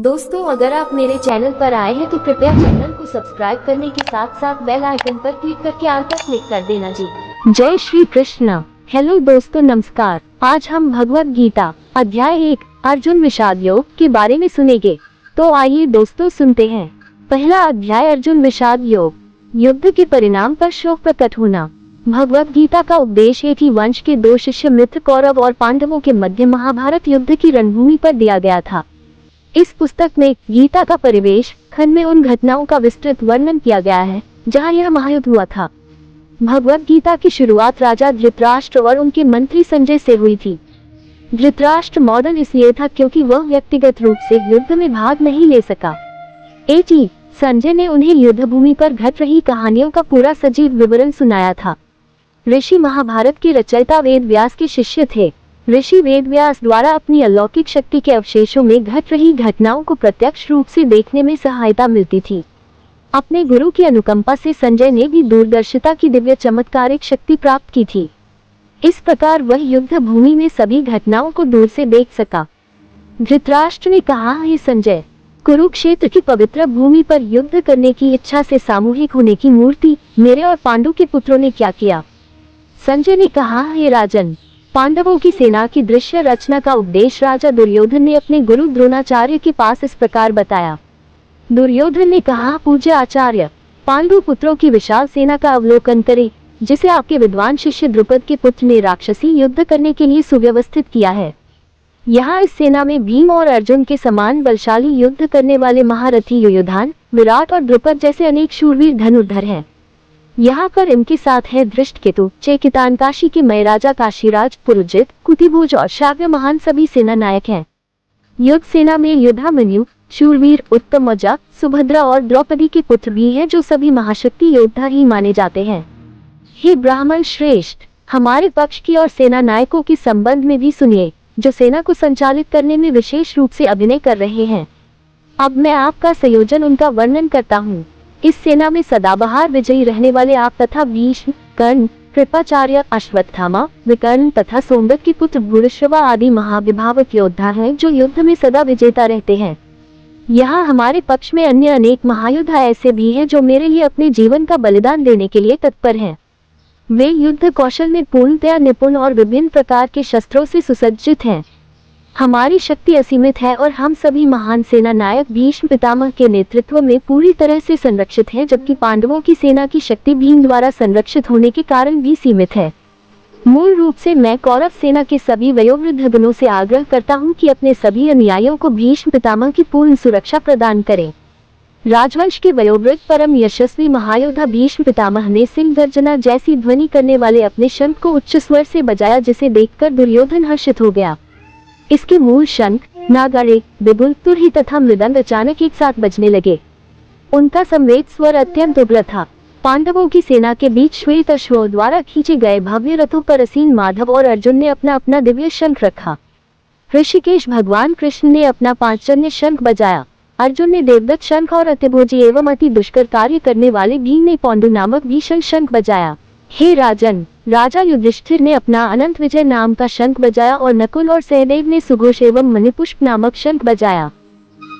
दोस्तों, अगर आप मेरे चैनल पर आए हैं तो कृपया चैनल को सब्सक्राइब करने के साथ साथ बेल आइकन पर क्लिक करके ऑल पर क्लिक कर देना जी। जय श्री कृष्ण। हेलो दोस्तों, नमस्कार। आज हम भगवत गीता अध्याय 1 अर्जुन विषाद योग के बारे में सुनेंगे। तो आइए दोस्तों सुनते हैं। पहला अध्याय अर्जुन विषाद योग। युद्ध के परिणाम पर शोक प्रकट होना। भगवत गीता का उपदेश एक ही वंश के दो शिष्य मित्र कौरव और पांडवों के मध्य महाभारत युद्ध की रणभूमि पर दिया गया था। इस पुस्तक में गीता का परिवेश खंड में उन घटनाओं का विस्तृत वर्णन किया गया है जहां यह महायुद्ध हुआ था। भगवत गीता की शुरुआत राजा धृतराष्ट्र और उनके मंत्री संजय से हुई थी। धृतराष्ट्र मॉडर्न इसलिए था क्योंकि वह व्यक्तिगत रूप से युद्ध में भाग नहीं ले सका। संजय ने उन्हें युद्ध भूमि पर घट रही कहानियों का पूरा सजीव विवरण सुनाया था। ऋषि महाभारत के रचयिता वेद व्यास के शिष्य थे। ऋषि वेद व्यास द्वारा अपनी अलौकिक शक्ति के अवशेषों में घट रही घटनाओं को प्रत्यक्ष रूप से देखने में सहायता मिलती थी। अपने गुरु की अनुकंपा से संजय ने भी दूरदर्शिता की दिव्य चमत्कारिक शक्ति प्राप्त की थी। इस प्रकार वह युद्ध भूमि में सभी घटनाओं को दूर से देख सका। धृतराष्ट्र ने कहा, हे संजय, कुरुक्षेत्र की पवित्र भूमि पर युद्ध करने की इच्छा से सामूहिक होने की मूर्ति मेरे और पांडु के पुत्रों ने क्या किया। संजय ने कहा, हे राजन, पांडवों की सेना की दृश्य रचना का उपदेश राजा दुर्योधन ने अपने गुरु द्रोणाचार्य के पास इस प्रकार बताया। दुर्योधन ने कहा, पूज्य आचार्य, पांडु पुत्रों की विशाल सेना का अवलोकन करें, जिसे आपके विद्वान शिष्य द्रुपद के पुत्र ने राक्षसी युद्ध करने के लिए सुव्यवस्थित किया है। यहाँ इस सेना में भीम और अर्जुन के समान बलशाली युद्ध करने वाले महारथी युयुधान, विराट और द्रुपद जैसे अनेक शूरवीर धनुर्धर हैं। यहाँ पर इनके साथ है धृष्टकेतु, चेकितान, काशी के मय राजा काशीराज, पुरुजित, कुतिभोज और शाव्य महान सभी सेना नायक हैं। युद्ध सेना में युद्धामन्यु, शूरवीर, उत्तमौजा, सुभद्रा और द्रौपदी के पुत्र भी हैं जो सभी महाशक्ति योद्धा ही माने जाते हैं। हे ब्राह्मण श्रेष्ठ, हमारे पक्ष की और सेना नायकों के संबंध में भी सुनिए, जो सेना को संचालित करने में विशेष रूप से अभिनय कर रहे हैं। अब मैं आपका संयोजन उनका वर्णन करता हूँ। इस सेना में सदाबहार विजयी रहने वाले आप तथा भीष्म, कर्ण, कृपाचार्य, अश्वत्थामा, विकर्ण तथा सोमदत्त के पुत्र भूरिश्रवा आदि महाविभावक योद्धा हैं जो युद्ध में सदा विजेता रहते हैं। यहाँ हमारे पक्ष में अन्य अनेक महायोद्धा ऐसे भी हैं जो मेरे लिए अपने जीवन का बलिदान देने के लिए तत्पर हैं। वे युद्ध कौशल में पूर्णतया निपुण और विभिन्न प्रकार के शस्त्रों से सुसज्जित हैं। हमारी शक्ति असीमित है और हम सभी महान सेना नायक भीष्म पितामह के नेतृत्व में पूरी तरह से संरक्षित हैं, जबकि पांडवों की सेना की शक्ति भीम द्वारा संरक्षित होने के कारण भी सीमित है। मूल रूप से मैं कौरव सेना के सभी वयोवृद्ध गणों से आग्रह करता हूं कि अपने सभी अनुयायियों को भीष्म पितामह की पूर्ण सुरक्षा प्रदान करें। राजवंश के वयोवृद्ध परम यशस्वी महायोद्धा भीष्म पितामह ने सिंह गर्जना जैसी ध्वनि करने वाले अपने शंख को उच्च स्वर से बजाया, जिसे देखकर दुर्योधन हर्षित हो गया। इसके मूल शंख, नागाड़े, बिगुल, तुरही तथा मृदंग अचानक एक साथ बजने लगे। उनका संवेद स्वर अत्यंत उग्र था। पांडवों की सेना के बीच श्वेत अश्वों द्वारा खींचे गए भव्य रथों पर असीन माधव और अर्जुन ने अपना अपना दिव्य शंख रखा। ऋषिकेश भगवान कृष्ण ने अपना पांचजन्य शंख बजाया। अर्जुन ने देवदत्त शंख और अतिभोजी एवं अति दुष्कर कार्य करने वाले भीम ने पौंडु नामक भीषण शंख बजाया। हे राजन, राजा युधिष्ठिर ने अपना अनंत विजय नाम का शंख बजाया और नकुल और सहदेव ने सुघोष एवं मणिपुष्प नामक शंख बजाया।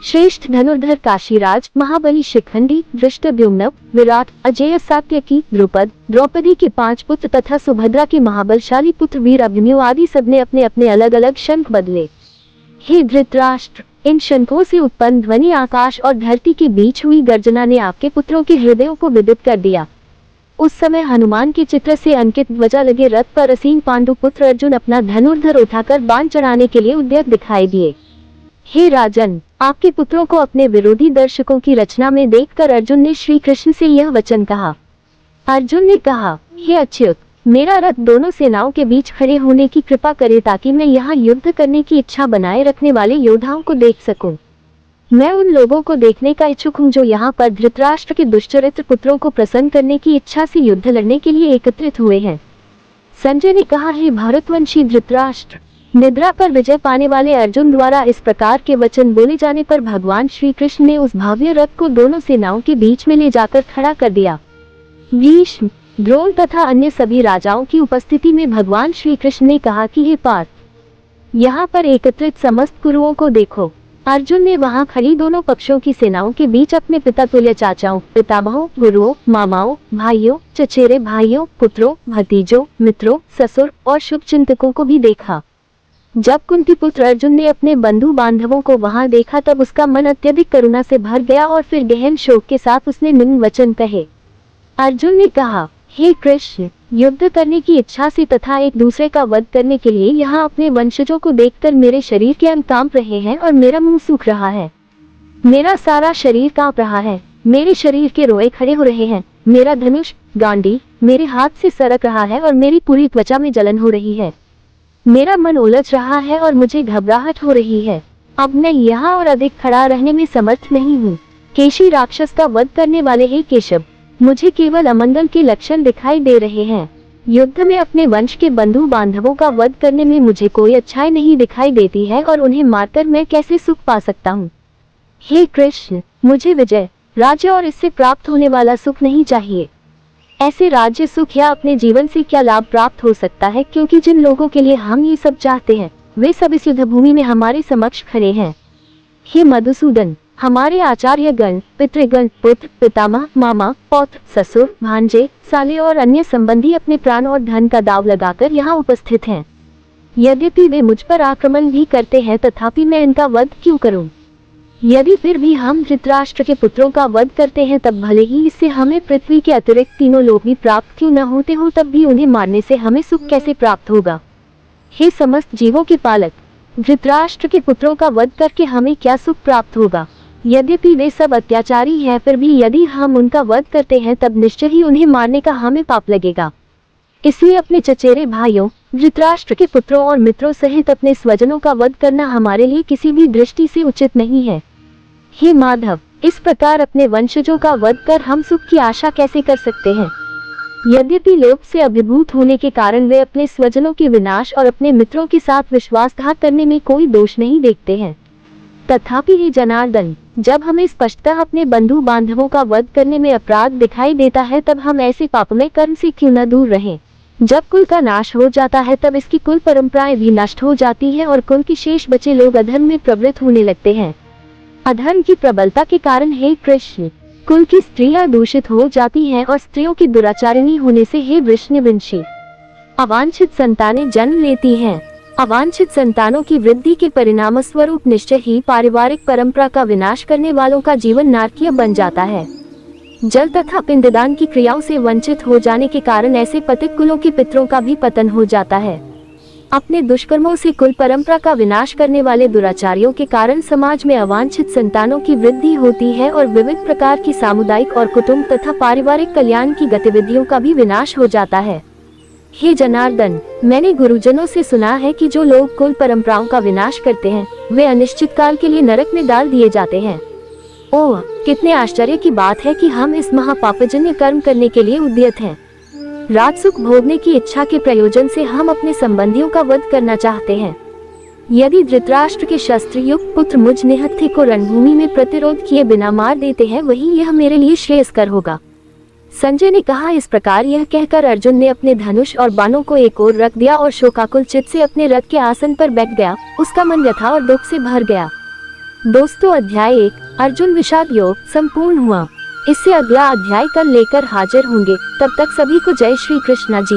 श्रेष्ठ धनुर्धर काशीराज, महाबली शिखंडी, धृष्टद्युम्न, विराट, अजेय, सात्यकी, द्रुपद, द्रौपदी के 5 पुत्र तथा सुभद्रा के महाबलशाली पुत्र वीर अभिमन्यु आदि सबने अपने अपने अलग अलग शंख बदले। हे धृतराष्ट्र, इन शंखों से उत्पन्न ध्वनि आकाश और धरती के बीच हुई गर्जना ने आपके पुत्रों के हृदयों को विदित कर दिया। उस समय हनुमान के चित्र से अंकित ध्वजा लगे रथ पर असीम पांडु पुत्र अर्जुन अपना धनुर्धर उठाकर बाण चढ़ाने के लिए उद्यत दिखाई दिए। हे राजन, आपके पुत्रों को अपने विरोधी दर्शकों की रचना में देखकर अर्जुन ने श्री कृष्ण से यह वचन कहा। अर्जुन ने कहा, हे अच्युत, मेरा रथ दोनों सेनाओं के बीच खड़े होने की कृपा करे ताकि मैं यहाँ युद्ध करने की इच्छा बनाए रखने वाले योद्धाओं को देख सकूं। मैं उन लोगों को देखने का इच्छुक हूँ जो यहाँ पर धृतराष्ट्र के दुष्चरित्र पुत्रों को प्रसन्न करने की इच्छा से युद्ध लड़ने के लिए एकत्रित हुए हैं। संजय ने कहा, हे भारतवंशी धृतराष्ट्र, निद्रा पर विजय पाने वाले अर्जुन द्वारा इस प्रकार के वचन बोले जाने पर भगवान श्री कृष्ण ने उस भव्य रथ को दोनों सेनाओं के बीच में ले जाकर खड़ा कर दिया। भीष्म, द्रोण तथा अन्य सभी राजाओं की उपस्थिति में भगवान श्री कृष्ण ने कहा कि हे पार्थ, यहाँ पर एकत्रित समस्त कुरुओं को देखो। अर्जुन ने वहां खड़ी दोनों पक्षों की सेनाओं के बीच अपने पिता तुल्य चाचाओं, पितामहों, गुरुओं, मामाओं, भाइयों, चचेरे भाइयों, पुत्रों, भतीजों, मित्रों, ससुर और शुभचिंतकों को भी देखा। जब कुंती पुत्र अर्जुन ने अपने बंधु बांधवों को वहां देखा तब उसका मन अत्यधिक करुणा से भर गया और फिर गहन शोक के साथ उसने निम्न वचन कहे। अर्जुन ने कहा, हे कृष्ण, युद्ध करने की इच्छा से तथा एक दूसरे का वध करने के लिए यहाँ अपने वंशजों को देखकर मेरे शरीर के अंग कांप रहे हैं और मेरा मुंह सूख रहा है। मेरा सारा शरीर कांप रहा है, मेरे शरीर के रोए खड़े हो रहे हैं, मेरा धनुष गांडी मेरे हाथ से सरक रहा है और मेरी पूरी त्वचा में जलन हो रही है। मेरा मन उलझ रहा है और मुझे घबराहट हो रही है। अब मैं यहाँ और अधिक खड़ा रहने में समर्थ नहीं हूँ। केशी राक्षस का वध करने वाले हे केशव, मुझे केवल अमंगल के लक्षण दिखाई दे रहे हैं। युद्ध में अपने वंश के बंधु बांधवों का वध करने में मुझे कोई अच्छाई नहीं दिखाई देती है और उन्हें मारकर मैं कैसे सुख पा सकता हूँ। हे कृष्ण, मुझे विजय, राज्य और इससे प्राप्त होने वाला सुख नहीं चाहिए। ऐसे राज्य सुख या अपने जीवन से क्या लाभ प्राप्त हो सकता है, क्योंकि जिन लोगों के लिए हम ये सब चाहते हैं वे सब इस युद्ध भूमि में हमारे समक्ष खड़े हैं। हे मधुसूदन, हमारे आचार्य गण, पितृगण, पुत्र, पितामह, मामा, पौत्र, ससुर, भांजे, साले और अन्य संबंधी अपने प्राण और धन का दाव लगाकर यहाँ उपस्थित हैं। यद्यपि वे मुझ पर आक्रमण भी करते हैं तथापि मैं इनका वध क्यों करूं? यदि फिर भी हम धृतराष्ट्र के पुत्रों का वध करते हैं तब भले ही इससे हमें पृथ्वी के अतिरिक्त तीनों लोक भी प्राप्त क्यों न होते हो, तब भी उन्हें मारने से हमें सुख कैसे प्राप्त होगा? हे समस्त जीवों के पालक, धृतराष्ट्र के पुत्रों का वध करके हमें क्या सुख प्राप्त होगा? यद्यपि वे सब अत्याचारी हैं, फिर भी यदि हम उनका वध करते हैं तब निश्चय ही उन्हें मारने का हमें पाप लगेगा। इसलिए अपने चचेरे भाइयों, धृतराष्ट्र के पुत्रों और मित्रों सहित अपने स्वजनों का वध करना हमारे लिए किसी भी दृष्टि से उचित नहीं है। हे माधव, इस प्रकार अपने वंशजों का वध कर हम सुख की आशा कैसे कर सकते हैं? यद्यपि लोभ से अभिभूत होने के कारण वे अपने स्वजनों के विनाश और अपने मित्रों के साथ विश्वासघात करने में कोई दोष नहीं देखते हैं, तथापि हे जनार्दन, जब हमें स्पष्टतः अपने बंधु बांधवों का वध करने में अपराध दिखाई देता है तब हम ऐसे पापमय कर्म से क्यों न दूर रहें? जब कुल का नाश हो जाता है तब इसकी कुल परंपराएं भी नष्ट हो जाती हैं और कुल के शेष बचे लोग अधर्म में प्रवृत्त होने लगते हैं। अधर्म की प्रबलता के कारण हे कृष्ण, कुल की स्त्रियां दूषित हो जाती हैं और स्त्रियों की दुराचारिणी होने से हे वृषणवंशी अवांछित संतानें जन्म लेती हैं। अवांछित संतानों की वृद्धि के परिणाम स्वरूप निश्चय ही पारिवारिक परंपरा का विनाश करने वालों का जीवन नारकीय बन जाता है। जल तथा पिंडदान की क्रियाओं से वंचित हो जाने के कारण ऐसे पतित कुलों के पितरों का भी पतन हो जाता है। अपने दुष्कर्मों से कुल परंपरा का विनाश करने वाले दुराचारियों के कारण समाज में अवांछित संतानों की वृद्धि होती है और विविध प्रकार की सामुदायिक और कुटुंब तथा पारिवारिक कल्याण की गतिविधियों का भी विनाश हो जाता है। हे जनार्दन, मैंने गुरुजनों से सुना है कि जो लोग कुल परंपराओं का विनाश करते हैं वे अनिश्चित काल के लिए नरक में डाल दिए जाते हैं। ओह, कितने आश्चर्य की बात है कि हम इस महापापजन्य कर्म करने के लिए उद्यत हैं। राजसुख भोगने की इच्छा के प्रयोजन से हम अपने संबंधियों का वध करना चाहते हैं। यदि धृतराष्ट्र के शस्त्र युक्त पुत्र मुझ निहत्थे को रणभूमि में प्रतिरोध किए बिना मार देते हैं वही यह मेरे लिए श्रेयस्कर होगा। संजय ने कहा। इस प्रकार यह कहकर अर्जुन ने अपने धनुष और बाणों को एक ओर रख दिया और शोकाकुल चित्त से अपने रथ के आसन पर बैठ गया। उसका मन व्यथा और दुख से भर गया। दोस्तों, अध्याय 1 अर्जुन विषाद योग संपूर्ण हुआ। इससे अगला अध्याय कल लेकर हाजिर होंगे। तब तक सभी को जय श्री कृष्णा जी।